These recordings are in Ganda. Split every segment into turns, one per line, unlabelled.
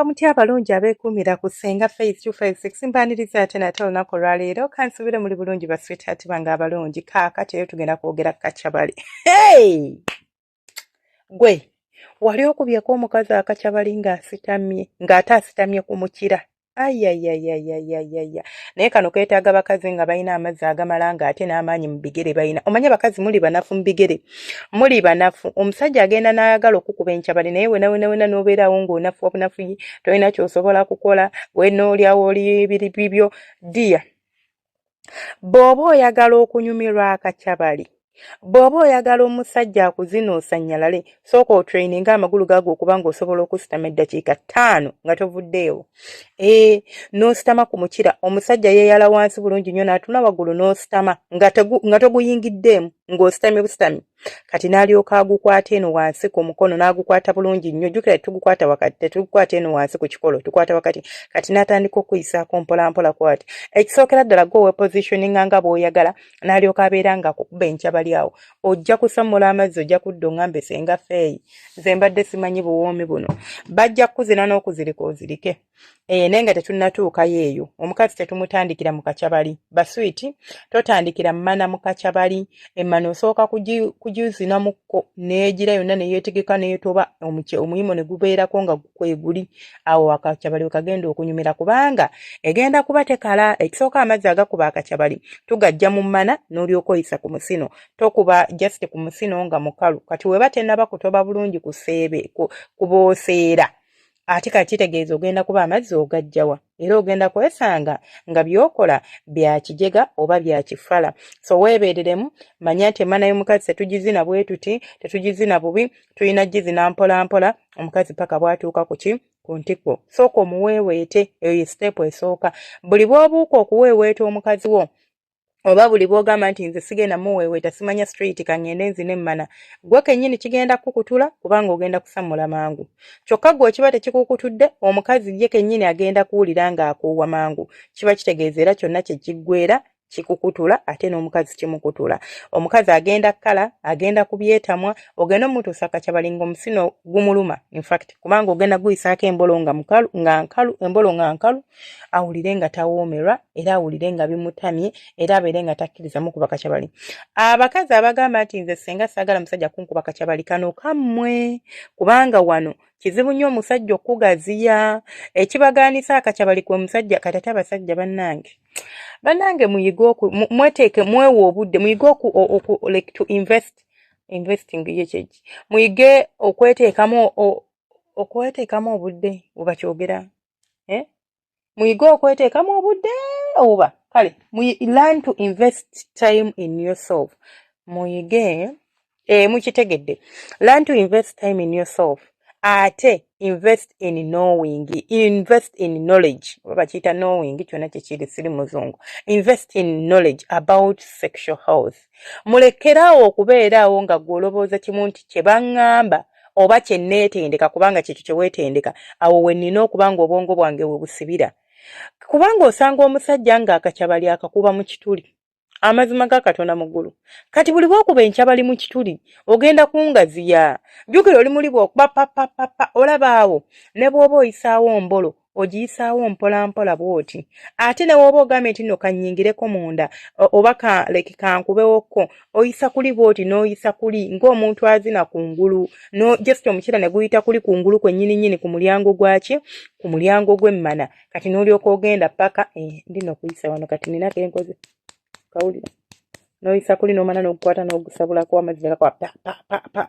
Mugamba muti abalungi abeekuumira ku Ssenga Faith 256 mpaniriza ate nate olunaku olwaleero kansubire muri bulungi ba sweetheart bange abalungi kaakati rero tugenda kwogera Kacabali. Hey! Gwe wali okubyeko omukazi akacabali ng'ate asitamye ku mukira. Ayayayayayaya. Naye kano keetaaga bakazi nga balina amazzi agamala ng'ate n'amaanyi mu bigere balina. Omanye bakazi muli banafu mu bigere. Muli banafu. Omusajja agenda n'ayagala okukuba encabali naye wena n'obeerawo ng'onafu obunafu tolina ky'osobola kukola wenoolyawo oli bibyo dia. Bw'oba oyagala okunyumirwa akacabali. Bw'oba oyagala omusajja akuzina osanyalale sooka otraininga amagulu gaago okuba ng'osobola okusitama eddakiika 5 nga tovuddeewo. N'ositama ku mukira omusajja yeeyala wansi bulungi nnyo n'atuna waggulu n'ositama nga toguyingiddeemu ng'ositamye busitami. Kati n'alyoka agukwata eno wansi ku mukono n'agukwata bulungi nnyo. Jjukira tetugukwata wakati, tetugukwata eno wansi ku kikolo, tukwata wakati. Kati n'atandika okuyisaako mpola kwati. Ekisookera ddala gwe wepositioninga nga bw'oyagala n'alyoka abeera ng'akukuba encabali awo. Ojja kusamula amazzi, ojja kudda ongambe Ssenga Faith. Nze mbadde simanyi buwoomi buno. Bajja kukuzina n'okuzirika ozirike. Naye nga tetunnatuukayo eyo. Omukazi tetumutandikira mu kacabali. Baswiti totandikira mmana mu kacabali. Emmana osooka kugizina mukko n'egira yonna ne yeetegeka n'etoba omuyimo ne gubeerako nga kweguli. Awo akacabali kagenda okunyumira kubanga egenda kuba tekala. Ekisooka amazzi agakuba akacabali tugajja mu mmana n'olyoka oyisa ku musino. Tokuba just ku musino nga mukalu. Kati weba tennaba kutoba bulungi ku sseebe kubooseera. Ate kati kitegeeza ogenda kuba amazzi ogajjawa era ogenda kwesanga nga byokola bya kijega oba bya kifala. So weebereremu manya nti emmana y'omukazi tetugizina bwe tuti, tetugizina bubi, tulina gizina mpola omukazi paka bwatuuka ku ntikko. Sooka omuweeweete, eyo ye step esooka. Buli bw'obuuka okuweeweeta omukazi wo oba buli bw'ogamba nti nze sigenda muweeweeta simanya street kangende nzine emmana, gwe kennyini kigenda kukutula kubanga ogenda kusamula mangu. Kyokka gwe kiba tekikukutudde omukazi ye kennyini agenda kuwulira ng'akuuwa mangu. Kiba kitegeeza era kyonna kye kiggweera kikukutula ate n'omukazi kimukutula. Omukazi agenda kkala, agenda kubyetamwa, ogenda omutuusa akacabali ng'omusino gumuluma. In fact kubanga ogenda guyisaako embolo nga nkalu awulire nga tawoomerwa era awulire nga bimutamye era abeere nga takkirizamu kuba kacabali. Abakazi abagamba nti nze Ssenga saagala musajja kunkuba kacabali kano kammwe kubanga wano kizibu nnyo omusajja okugaziya. Ekibagaanisa akacabali kwe musajja katata abasajja bannange muyige mweteeke mwewe obudde muyige like to investing yekyeki muyige okweteekamu obudde oba kyogera muyige okweteekamu obudde oba kale learn to invest time in yourself. Muyige mukitegedde learn to invest time in yourself. Ate invest in knowing, invest in knowledge. Oba kita knowing kyonna kikiri siri muzungu. Invest in knowledge about sexual health. Mulekerawo okubeerawo nga gwolobooza kimu nti kye baŋŋamba oba kye neetendeka kubanga kikyo kye weetendeka awo wennina okubanga obwongo bwange we busibira. Kubanga osanga omusajja ng'akacabali akakuba mu kituli. Amazima ga Katonda mu ggulu. Kati buli bw'okuba encabali mu kituli ogenda kungaziya. Jjukira oli muli bw'okuba pa olaba awo ne bw'oba oyisaawo mbolo ogiyisaawo mpola bw'oti. Ate ne bw'oba ogambye nti nno kannyingireko munda oba kankubewokko oyisa kuli bw'oti n'oyisa kuli ng'omuntu azina ku ngulu just omukira ne guyita kuli ku ngulu kwennyini ku mulyango gwaki ku mulyango gw'emmana. Kati n'olyoka ogenda paka ndina okuyisa wano kati nina kenkoze kawulira noyisa kuli n'omana n'okukwata n'ogusabulako amazzi gakwa pa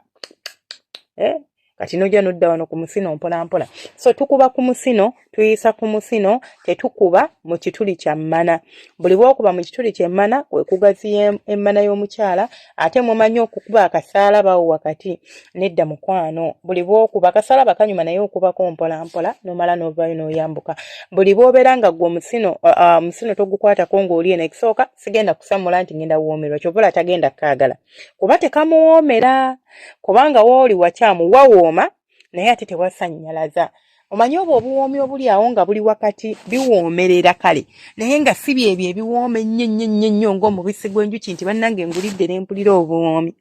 kati nojja nodda wano ku musino mpola. So tukuba ku musino, tuyisa ku musino, tetukuba mu kituli kya mmana. Buli bw'okuba mu kituli ky'emmana we kugaziya emmana y'omukyala ate mumanyi okukuba akasaala bawo wakati nedda mukwano. Buli bw'okuba akasaala kanyuma naye okubako mpola n'omala n'ovaayo n'oyambuka. Buli bw'obeera nga gwe omusino togukwatako ng'oli eno ekisooka sigenda kusamula nti ngenda woomerwa ky'obola tagenda kaagala kuba tekamuwoomera kubanga wooli wakyamu wawooma naye ate tewasannyalaza. Omanyi obuwoomi obuli awo nga buli wakati biwoomerera kale naye nga si byebyo ebiwooma ennyo ng'omubisi gw'enjuki nti bannange ngulidde ne mpulira obuwoomi.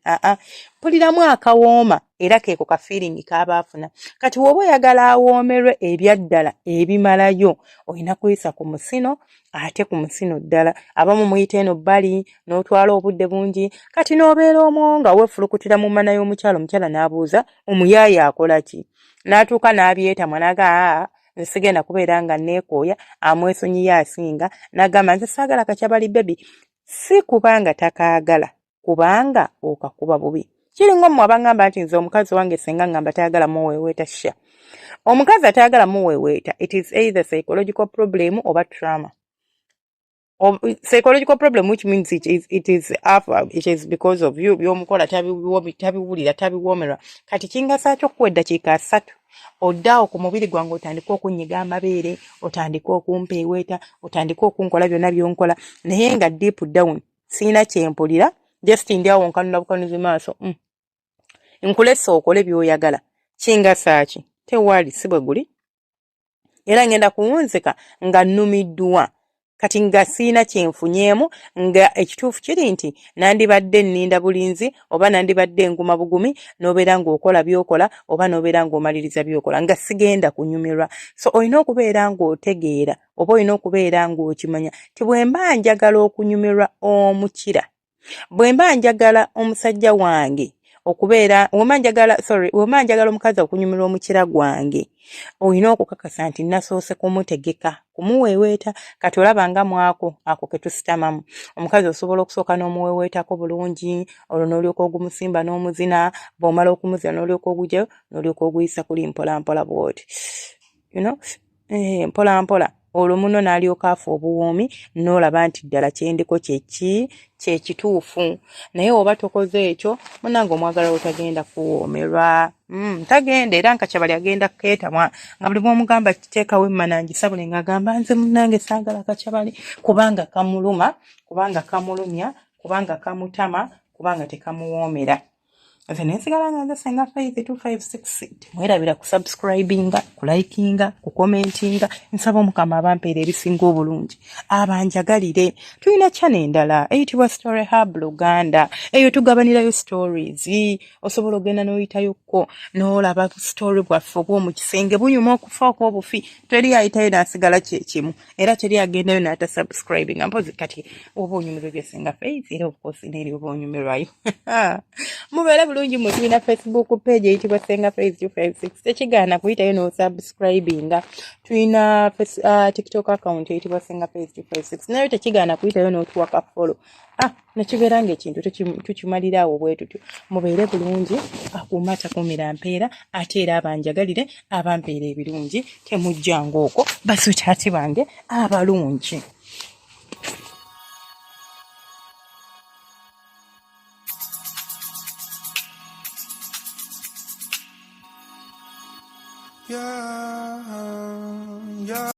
mpuliramu akawooma era keeko ka feeling k'aba afuna. Kati woba oyagala awoomerwe ebyaddala ebimalayo olina kuyisa ku musino, ate ku musino ddala abamu muyita eno bbali n'otwala obudde bungi kati n'obeera omwo nga weefulukutira mu mana y'omukyala, omukyala n'abuuza omuyaaye akola ki, n'atuuka n'abyetamwa n'agaa nze sigenda kubeera nga neekooya, amwesonyiye asinga n'agamba nze saagala kakyabali bebi. Si kubanga takaagala, kubanga okakuba bubi. Kiri ng'omwe abangamba nti nze omukazi wange senga ngamba tayagala muweeweeta sha. Omukazi atayagala muweeweeta, it is either psychological problem oba trauma. Psychological problem, which means it is because of you byomukola tabiwulira tabiwomerwa. Kati kingasa ky'okuwa eddakiika 3 oddaawo ku mubiri gwange otandika okunyiga amabeere, otandika okumpeeweeta, otandika okunkola byonna byonkola, naye nga deep down siina kyempulira, just ndiawo nkanula bukanuzi maaso. Nkulesa okole by'oyagala. Kingasa ki? Tewaali si bwe guli. Era ngenda kuwunzika nga nnumiddwa. Kati nga siina kyenfunyeemu, nga ekituufu kiri nti nandibadde nninda bulinzi oba nandibadde nguma bugumi n'obeera ng'okola by'okola oba n'obeera ng'omaliriza by'okola nga sigenda kunyumirwa. So olina okubeera ng'otegeera oba olina okubeera ng'okimanya ti bwe mba njagala okunyumirwa omukira, bwe mba njagala omusajja wange okubeera wema njagala omukazi okunyumirwa omukira gwange, olina okukakasa nti nasoose kumutegeka kumuweeweeta. Kati olabanga mwako ako ke tusitamamu, omukazi osobola okusooka n'omuweeweetako bulungi, olwo n'olyoka ogumusimba n'omuzina, bw'omala okumuzina n'olyoka ogugyayo n'olyoka oguyisa kuli mpolampola bw'oti, mpolampola. Olwo muno n'alyoka afa obuwoomi n'olaba nti ddala kyendiko kyekituufu. Naye oba tokoze ekyo munange omwagala otagenda kuwoomerwa. Tagenda era nkakyabali agenda keetamwa nga buli bw'omugamba kiteekawo emmana ngisabule ng'agamba nze munange saagala kakyabali kubanga kamuluma, kubanga kamulumya, kubanga kamutama, kubanga tekamuwoomera. Nze nensigala nga nze Senga Faith 256. Temwerabira kusubscribinga, kulikinga, kukomentinga. Nsaba Omukama abampeera ebisinga obulungi, abanjagalire. Tulina channel endala eyitibwa Story Hub Luganda, eyo tugabanirayo stories. Osobola ogenda n'oyitayokko n'olaba story bwaffe obw'omu kisenge bunyuma okufaako obufi. Teri ayitayo n'asigala kyekimu era teri agendayo n'atasubscribinga. Mpozi kati oba onyumirwa ebya Senga Faith era obukosi n'eri oba onyumirwayo. Mubeere bulungi mu kibiina Facebook page eyitibwa Senga Faith 256. Tekigaana kuyitayo n'osubscribinga. Tulina TikTok account eyitibwa Senga Faith 256. Nayo tekigaana kuyitayo n'otuwaka follow. Nekibeera ng'ekintu tukimalira awo bwe tutyo. Mubeere bulungi, akuuma takuumira mpeera, ate era abanjagalire, abampeera ebirungi, temujjanga okwo basukyati bange abalungi.
Yeah.